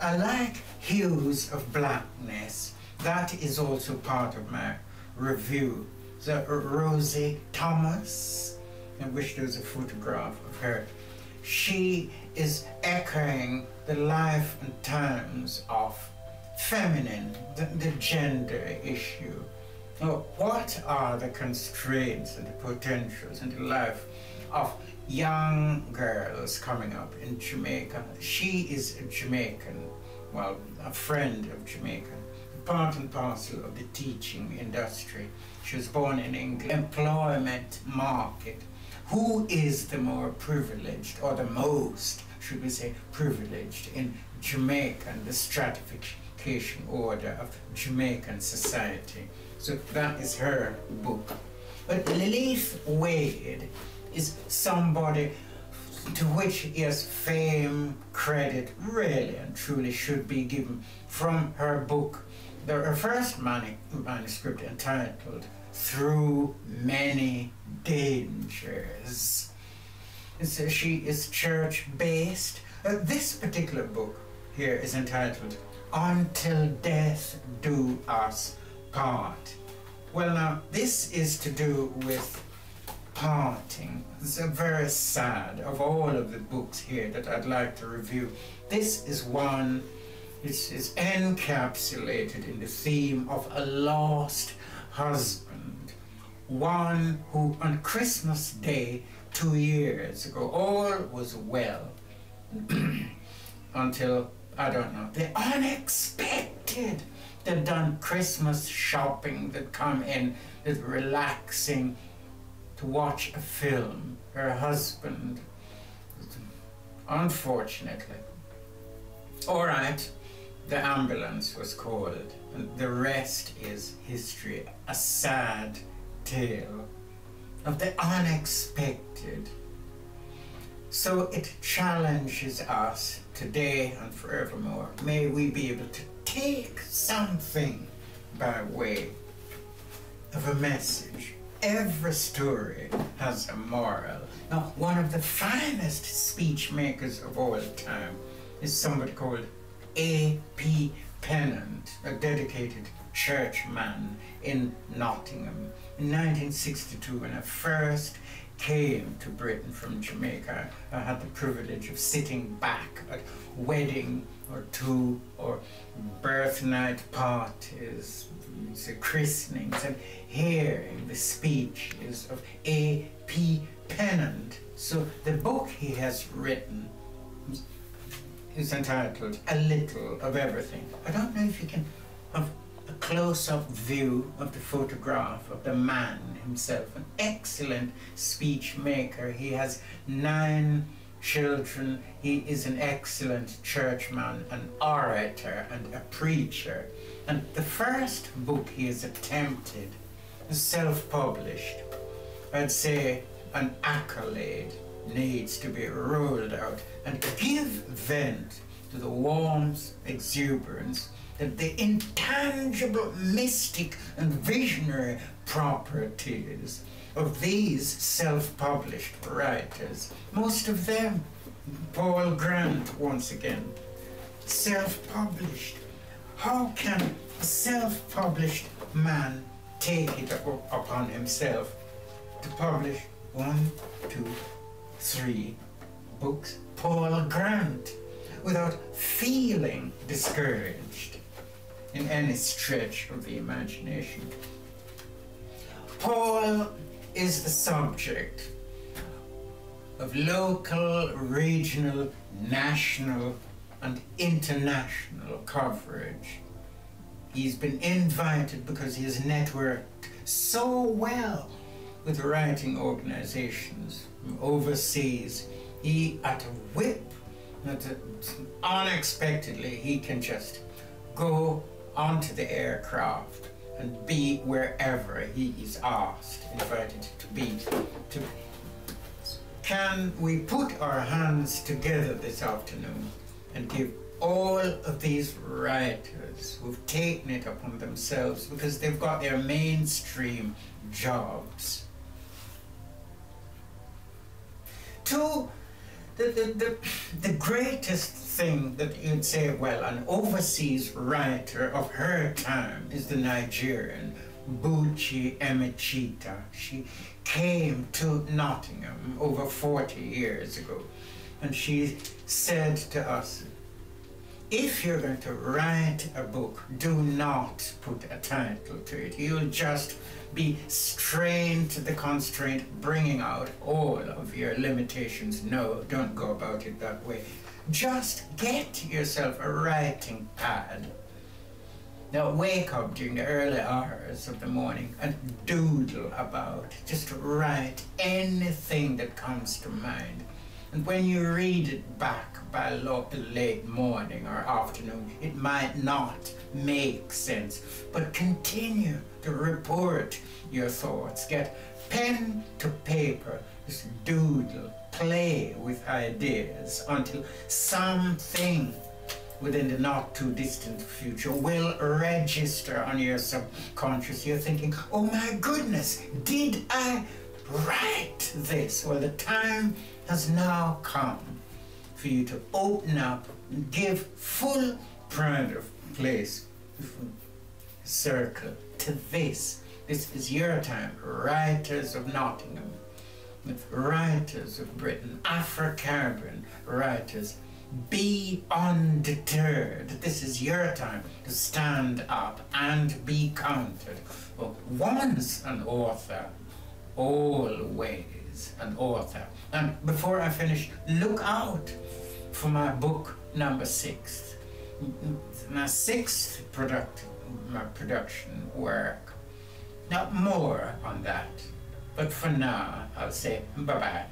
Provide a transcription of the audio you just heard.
I like Hues of Blackness. That is also part of my review. So Rosie Thomas, I wish there was a photograph of her. She is echoing the life and times of feminine, the gender issue. Now, what are the constraints and the potentials in the life of young girls coming up in Jamaica? She is a Jamaican, well, a friend of Jamaica, part and parcel of the teaching industry. She was born in England. Employment market. Who is the more privileged, or the most, should we say, privileged in Jamaica, the stratification order of Jamaican society? So that is her book. But Lilith Wade is somebody to which, yes, fame, credit really and truly should be given from her book, her first manuscript entitled Through Many Dangers. So she is church-based. This particular book here is entitled Until Death Do Us Part. Well, now, this is to do with parting. It's very sad. Of all of the books here that I'd like to review, this is one which is encapsulated in the theme of a lost husband. One who on Christmas Day 2 years ago, all was well until, I don't know, the unexpected. They'd done Christmas shopping, they'd come in, they'd relaxing to watch a film. Her husband, unfortunately, all right, the ambulance was called, and the rest is history. A sad tale of the unexpected. So it challenges us today and forevermore. May we be able to take something by way of a message. Every story has a moral. Now, one of the finest speech makers of all time is somebody called A.P. Pennant, a dedicated churchman in Nottingham. In 1962, when I first came to Britain from Jamaica, I had the privilege of sitting back at wedding or two or birth night parties, christenings, and hearing the speeches of A.P. Pennant. So the book he has written is entitled A Little of Everything. I don't know if you can have a close-up view of the photograph of the man himself. An excellent speech maker. He has 9 children. He is an excellent churchman, an orator, and a preacher. And the first book he has attempted is self-published. I'd say an accolade needs to be rolled out and give vent to the warmth, exuberance, that the intangible, mystic, and visionary properties of these self-published writers. Most of them, Paul Grant once again, self-published. How can a self-published man take it upon himself to publish 1, 2, 3 books? Paul Grant, without feeling discouraged in any stretch of the imagination. Paul is the subject of local, regional, national, and international coverage. He's been invited because he has networked so well with writing organizations from overseas. He, at a whip, unexpectedly, he can just go onto the aircraft and be wherever he is asked, invited to be. Can we put our hands together this afternoon and give all of these writers who've taken it upon themselves, because they've got their mainstream jobs, to The greatest thing that you'd say, well, an overseas writer of her time is the Nigerian Buchi Emechita. She came to Nottingham over 40 years ago, and she said to us, if you're going to write a book, do not put a title to it. You'll just be strained to the constraint, bringing out all of your limitations. No, don't go about it that way. Just get yourself a writing pad. Now wake up during the early hours of the morning and doodle about. Just write anything that comes to mind. And when you read it back by late morning or afternoon, it might not make sense, but continue to report your thoughts. Get pen to paper, just doodle, play with ideas until something within the not too distant future will register on your subconscious. You're thinking, oh my goodness, did I write this? Well, the time has now come for you to open up and give full pride of place, circle to this. This is your time, writers of Nottingham, writers of Britain, Afro-Caribbean writers. Be undeterred. This is your time to stand up and be counted. Well, once an author, always an author. And before I finish, look out for my book number 6. My 6th production work. Now more on that. But for now, I'll say bye-bye.